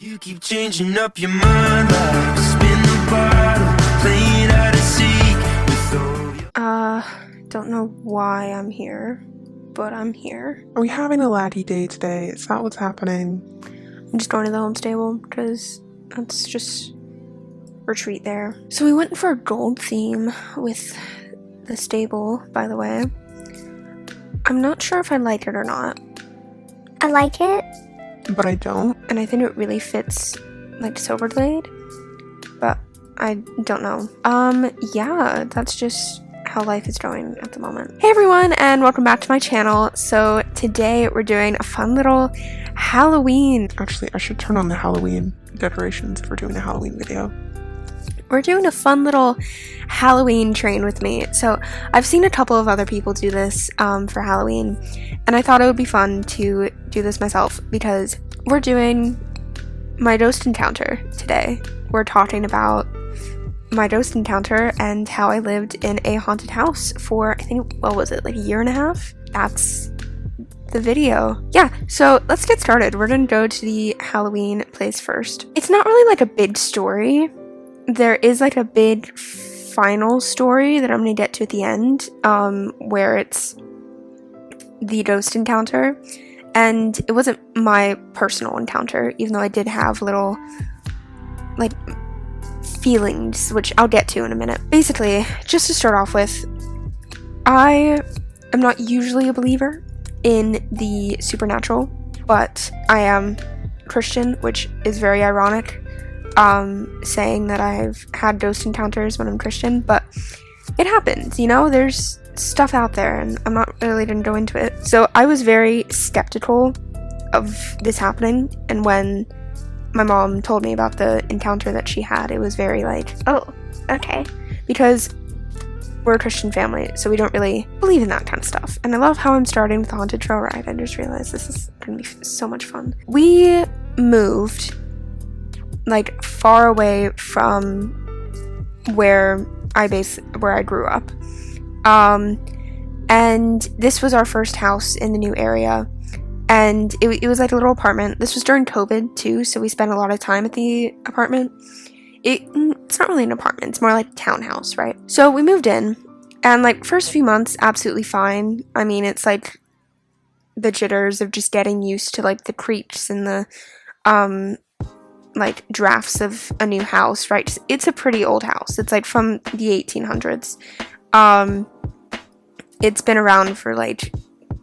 You keep changing up your mind like spin the bottle, playing hide and seek with all your... Don't know why I'm here, but I'm here. Are we having a laddie day today? Is that what's happening? I'm just going to the home stable because that's just retreat there. So we went for a gold theme with the stable, by the way. I'm not sure if I like it or not. I like it. But I don't. And I think it really fits like Silverblade, but I don't know. Yeah, that's just how life is going at the moment. Hey everyone, and welcome back to my channel. So today we're doing a fun little Halloween. Actually, I should turn on the Halloween decorations if we're doing a Halloween video. We're doing a fun little Halloween train with me. So I've seen a couple of other people do this for Halloween, and I thought it would be fun to do this myself because we're doing my ghost encounter today. We're talking about my ghost encounter and how I lived in a haunted house for, I think, what was it, like a year and a half? That's the video. Yeah, so let's get started. We're gonna go to the Halloween place first. It's not really like a big story. There is like a big final story that I'm gonna get to at the end, where it's the ghost encounter, and it wasn't my personal encounter, even though I did have little like feelings, which I'll get to in a minute. Basically, just to start off with, I am not usually a believer in the supernatural, but I am Christian, which is very ironic. Saying that I've had ghost encounters when I'm Christian, but it happens, you know, there's stuff out there and I'm not really gonna go into it. So I was very skeptical of this happening, and when my mom told me about the encounter that she had, it was very like, oh, okay, because we're a Christian family, so we don't really believe in that kind of stuff. And I love how I'm starting with the haunted trail ride. I just realized this is gonna be so much fun. We moved like far away from where I grew up, and this was our first house in the new area, and it was like a little apartment. This was during COVID too, so we spent a lot of time at the apartment. It's not really an apartment, it's more like a townhouse, right? So we moved in, and like first few months absolutely fine. I mean, it's like the jitters of just getting used to like the creaks and the like drafts of a new house, right? It's a pretty old house. It's like from the 1800s. It's been around for like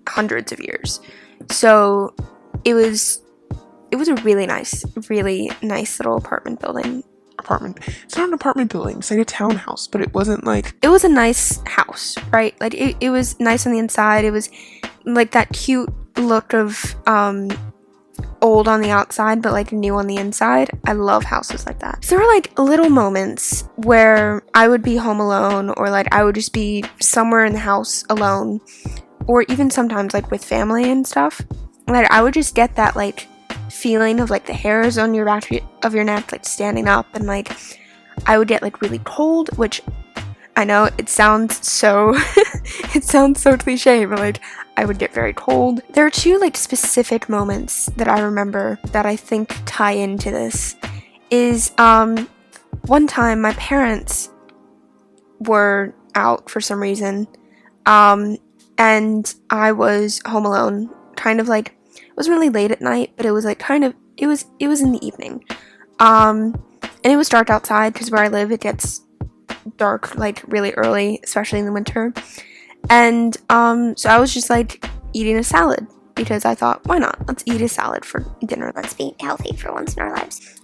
hundreds of years. So it was a really nice little apartment building. It's not an apartment building, it's like a townhouse, but it wasn't like... It was a nice house, right? Like it was nice on the inside. It was like that cute look of old on the outside but like new on the inside. I love houses like that. So there were like little moments where I would be home alone, or like I would just be somewhere in the house alone, or even sometimes like with family and stuff. Like I would just get that like feeling of like the hairs on your back of your neck like standing up, and like I would get like really cold, which I know it sounds so it sounds so cliche, but like I would get very cold. There are two like specific moments that I remember that I think tie into this. Is one time my parents were out for some reason, and I was home alone, kind of like, it wasn't really late at night, but it was like kind of, it was in the evening, and it was dark outside because where I live it gets dark like really early, especially in the winter. And so I was just like eating a salad because I thought, why not? Let's eat a salad for dinner. Let's be healthy for once in our lives.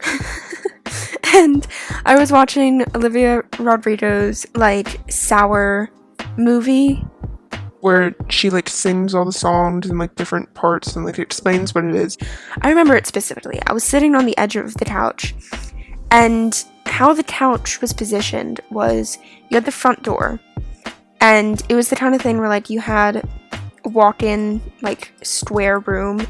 And I was watching Olivia Rodrigo's like Sour movie, where she like sings all the songs in like different parts and like explains what it is. I remember it specifically. I was sitting on the edge of the couch, and how the couch was positioned was you had the front door, and it was the kind of thing where like you had a walk-in like square room.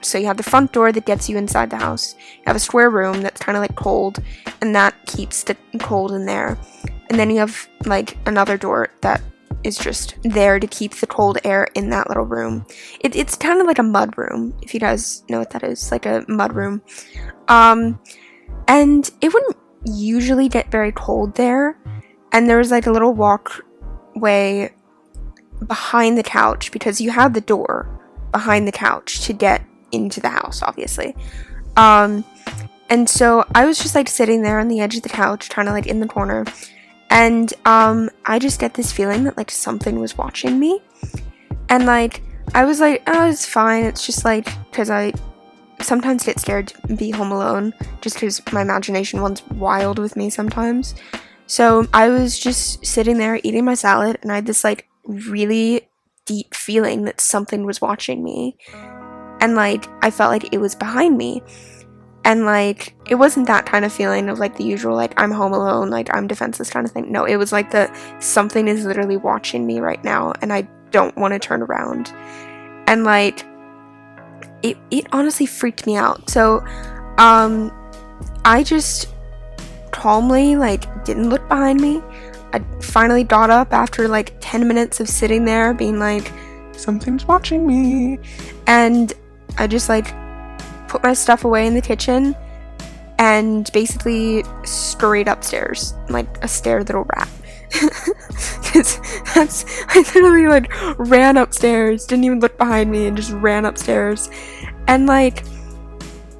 So you have the front door that gets you inside the house, you have a square room that's kind of like cold, and that keeps the cold in there, and then you have like another door that is just there to keep the cold air in that little room. It's kind of like a mud room, if you guys know what that is, like a mud room. And it wouldn't usually get very cold there. And there was like a little walkway behind the couch, because you had the door behind the couch to get into the house, obviously. And so I was just like sitting there on the edge of the couch, kind of like in the corner. And I just get this feeling that like something was watching me. And like I was like, oh, it's fine. It's just like, because I sometimes get scared to be home alone, just because my imagination runs wild with me sometimes. So I was just sitting there eating my salad, and I had this like really deep feeling that something was watching me. And like I felt like it was behind me. And like it wasn't that kind of feeling of like the usual like I'm home alone, like I'm defenseless kind of thing. No, it was like the something is literally watching me right now, and I don't want to turn around. And like it honestly freaked me out. So I just calmly like didn't look behind me. I finally got up after like 10 minutes of sitting there being like, something's watching me. And I just like put my stuff away in the kitchen and basically scurried upstairs like a scared little rat. Because I literally like ran upstairs, didn't even look behind me, and just ran upstairs. And like,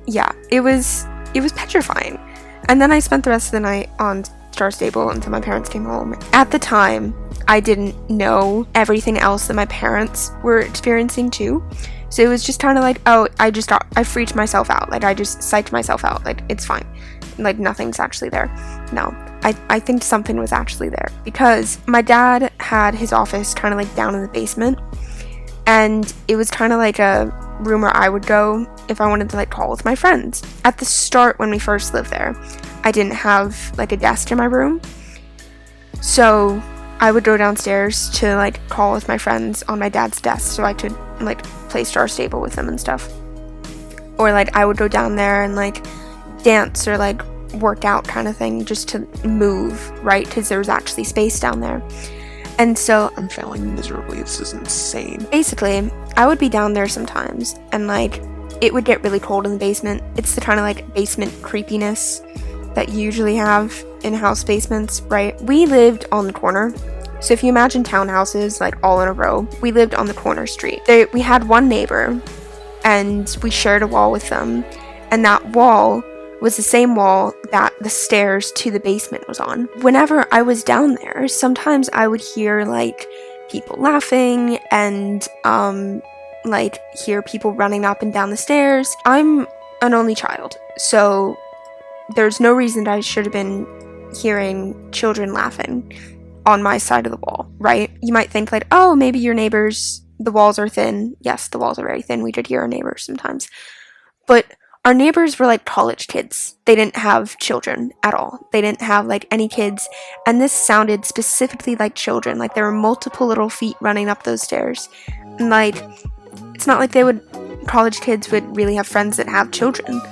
yeah, it was petrifying. And then I spent the rest of the night on Star Stable until my parents came home. At the time, I didn't know everything else that my parents were experiencing too. So it was just kind of like, oh, I freaked myself out. Like, I just psyched myself out. Like, it's fine. Like, nothing's actually there. No, I think something was actually there. Because my dad had his office kind of like down in the basement. And it was kind of like a room where I would go if I wanted to like call with my friends. At the start, when we first lived there, I didn't have like a desk in my room. So I would go downstairs to like call with my friends on my dad's desk so I could like play Star Stable with them and stuff. Or like I would go down there and like dance or like work out kind of thing, just to move, right? Because there was actually space down there. And so I'm failing miserably. This is insane. basically I would be down there sometimes, and like it would get really cold in the basement. It's the kind of like basement creepiness that you usually have in house basements, right? We lived on the corner. So if you imagine townhouses like all in a row, we lived on the corner street. We had one neighbor, and we shared a wall with them, and that wall was the same wall that the stairs to the basement was on. Whenever I was down there, sometimes I would hear like people laughing and like hear people running up and down the stairs. I'm an only child, so there's no reason that I should have been hearing children laughing on my side of the wall, right? You might think like, oh, maybe your neighbors, the walls are thin. Yes, the walls are very thin. We did hear our neighbors sometimes. But our neighbors were like college kids. They didn't have children at all. They didn't have like any kids. And this sounded specifically like children. Like there were multiple little feet running up those stairs. And like, it's not like college kids would really have friends that have children.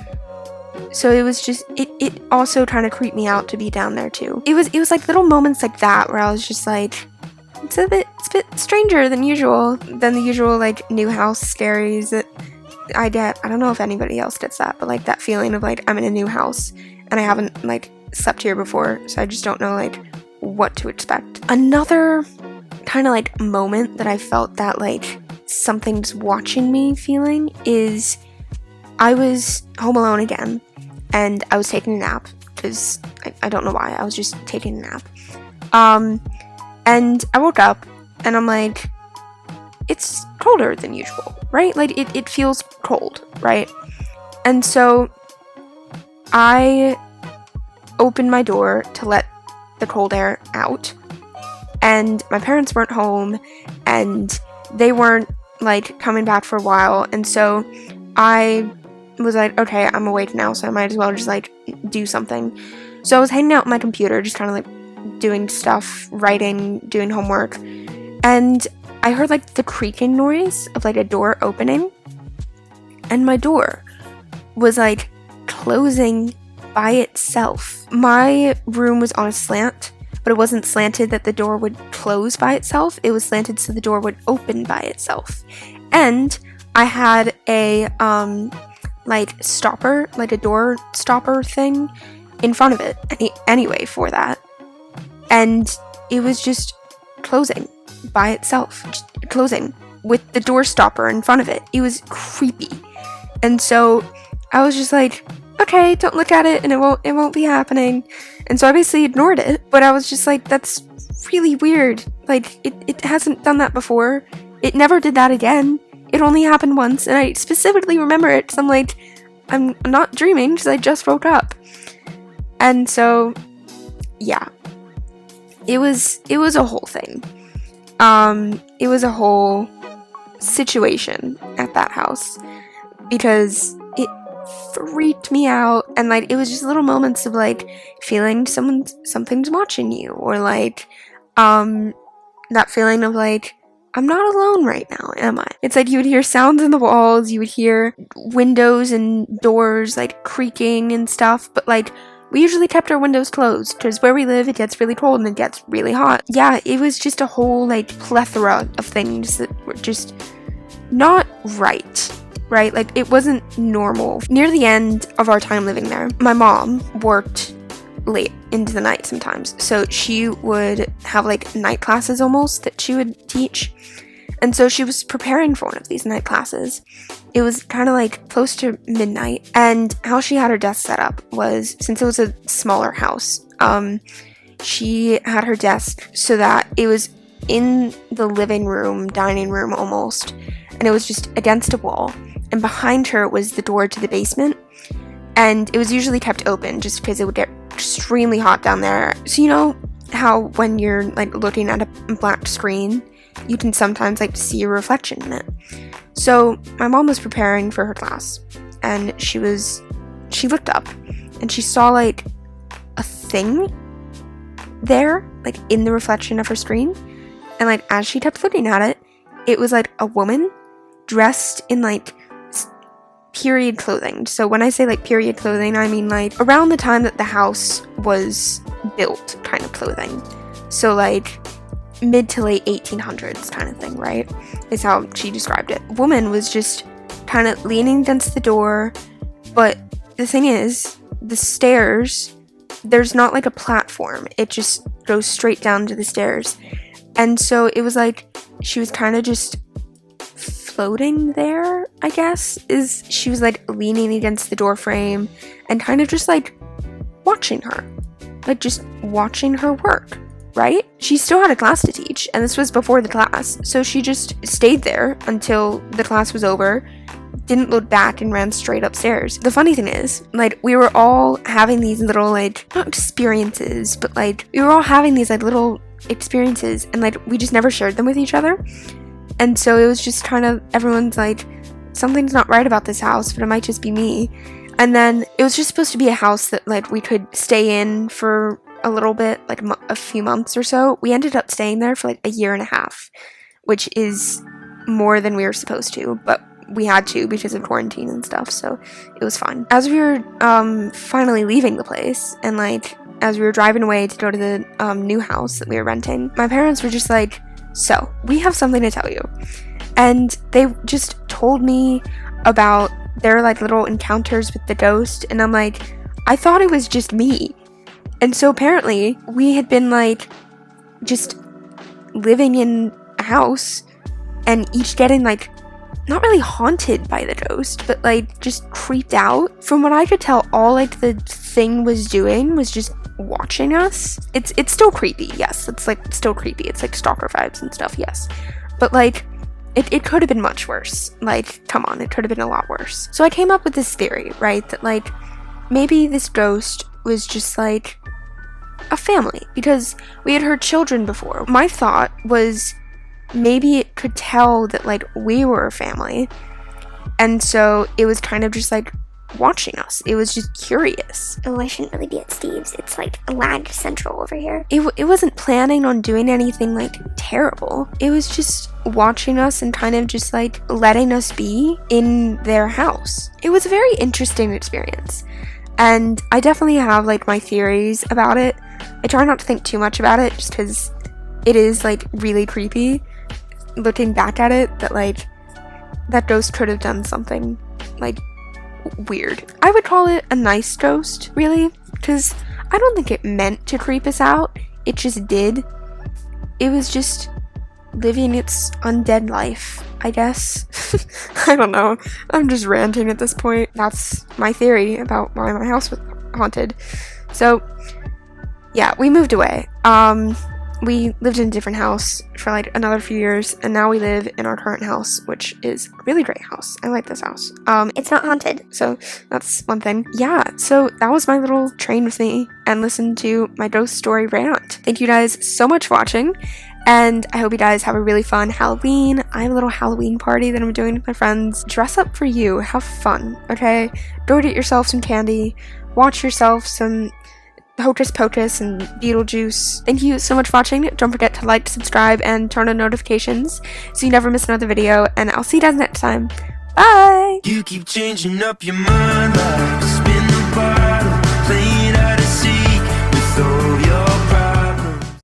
So it was just, it also kind of creeped me out to be down there too. It was like little moments like that where I was just like, it's a bit stranger than the usual like new house scaries that I get. I don't know if anybody else gets that, but like that feeling of like I'm in a new house and I haven't like slept here before, so I just don't know like what to expect. Another kind of like moment that I felt that like something's watching me feeling is I was home alone again, and I was taking a nap because I don't know why. I was just taking a nap. And I woke up and I'm like, it's colder than usual, right? Like it feels cold, right? And so I opened my door to let the cold air out, and my parents weren't home and they weren't like coming back for a while, and so I was like, okay, I'm awake now, so I might as well just like do something. So I was hanging out on my computer, just kind of like doing stuff, writing, doing homework, and I heard like the creaking noise of like a door opening, and my door was like closing by itself. My room was on a slant. but it wasn't slanted that the door would close by itself. It was slanted so the door would open by itself. And I had a like stopper, like a door stopper thing in front of it anyway for that. And it was just closing by itself, just closing with the door stopper in front of it. It was creepy. And so I was just like, okay, don't look at it and it won't be happening. And so I basically ignored it, but I was just like, that's really weird. Like, it hasn't done that before. It never did that again. It only happened once, and I specifically remember it because I'm like, I'm not dreaming because I just woke up. And so, yeah. It was a whole thing. It was a whole situation at that house because it freaked me out, and like it was just little moments of like feeling something's watching you, or like that feeling of like, I'm not alone right now, am I? It's like you would hear sounds in the walls, you would hear windows and doors like creaking and stuff, but like we usually kept our windows closed because where we live it gets really cold and it gets really hot. Yeah, it was just a whole like plethora of things that were just not right? Like it wasn't normal. Near the end of our time living there, my mom worked late into the night sometimes, so she would have like night classes almost that she would teach, and so she was preparing for one of these night classes. It was kind of like close to midnight, and how she had her desk set up was, since it was a smaller house, she had her desk so that it was in the living room, dining room almost, and it was just against a wall, and behind her was the door to the basement, and it was usually kept open just because it would get extremely hot down there. So you know how when you're like looking at a black screen, you can sometimes like see a reflection in it. So my mom was preparing for her class, and she looked up and she saw like a thing there, like in the reflection of her screen, and like as she kept looking at it, it was like a woman dressed in like period clothing. So when I say like period clothing, I mean like around the time that the house was built kind of clothing. So like mid to late 1800s kind of thing, right? Is how she described it. Woman was just kind of leaning against the door, but the thing is, the stairs, there's not like a platform. It just goes straight down to the stairs. And so it was like she was kind of just floating there, I guess. She was like leaning against the door frame and kind of just like watching her. Like just watching her work, right? She still had a class to teach, and this was before the class, so she just stayed there until the class was over, didn't look back, and ran straight upstairs. The funny thing is, like, we were all having these little, like, not experiences, but like, we were all having these like little experiences, and like, we just never shared them with each other. And so it was just kind of, everyone's like, something's not right about this house, but it might just be me. And then it was just supposed to be a house that like we could stay in for a little bit, like a few months or so. We ended up staying there for like a year and a half, which is more than we were supposed to, but we had to because of quarantine and stuff, so it was fun. As we were finally leaving the place, and like as we were driving away to go to the new house that we were renting, my parents were just like, so we have something to tell you. And they just told me about their like little encounters with the ghost, and I'm like, I thought it was just me. And so apparently we had been like just living in a house and each getting like not really haunted by the ghost, but like just creeped out. From what I could tell, all like the thing was doing was just watching us. It's still creepy, yes. It's like still creepy. It's like stalker vibes and stuff, yes. But like it could have been much worse. Like, come on, it could have been a lot worse. So I came up with this theory, right? That like maybe this ghost was just like a family, because we had heard children before. My thought was maybe it could tell that like we were a family, and so it was kind of just like watching us. It was just curious. Oh, I shouldn't really be at Steve's. It's like a lag central over here. It wasn't planning on doing anything like terrible. It was just watching us and kind of just like letting us be in their house. It was a very interesting experience, and I definitely have like my theories about it. I try not to think too much about it just because it is like really creepy looking back at it, that like that ghost could have done something like weird. I would call it a nice ghost, really, because I don't think it meant to creep us out. It just did. It was just living its undead life, I guess. I don't know. I'm just ranting at this point. That's my theory about why my house was haunted. So, yeah, we moved away. We lived in a different house for like another few years, and now we live in our current house, which is a really great house. I like this house. It's not haunted. So that's one thing. Yeah, so that was my little train with me, and listen to my ghost story rant. Thank you guys so much for watching, and I hope you guys have a really fun Halloween. I have a little Halloween party that I'm doing with my friends. Dress up for you. Have fun, okay? Go get yourself some candy. Watch yourself some Hocus Pocus and Beetlejuice. Thank you so much for watching. Don't forget to like, subscribe, and turn on notifications so you never miss another video, and I'll see you guys next time. Bye! You keep changing up your mind like a spin the bar.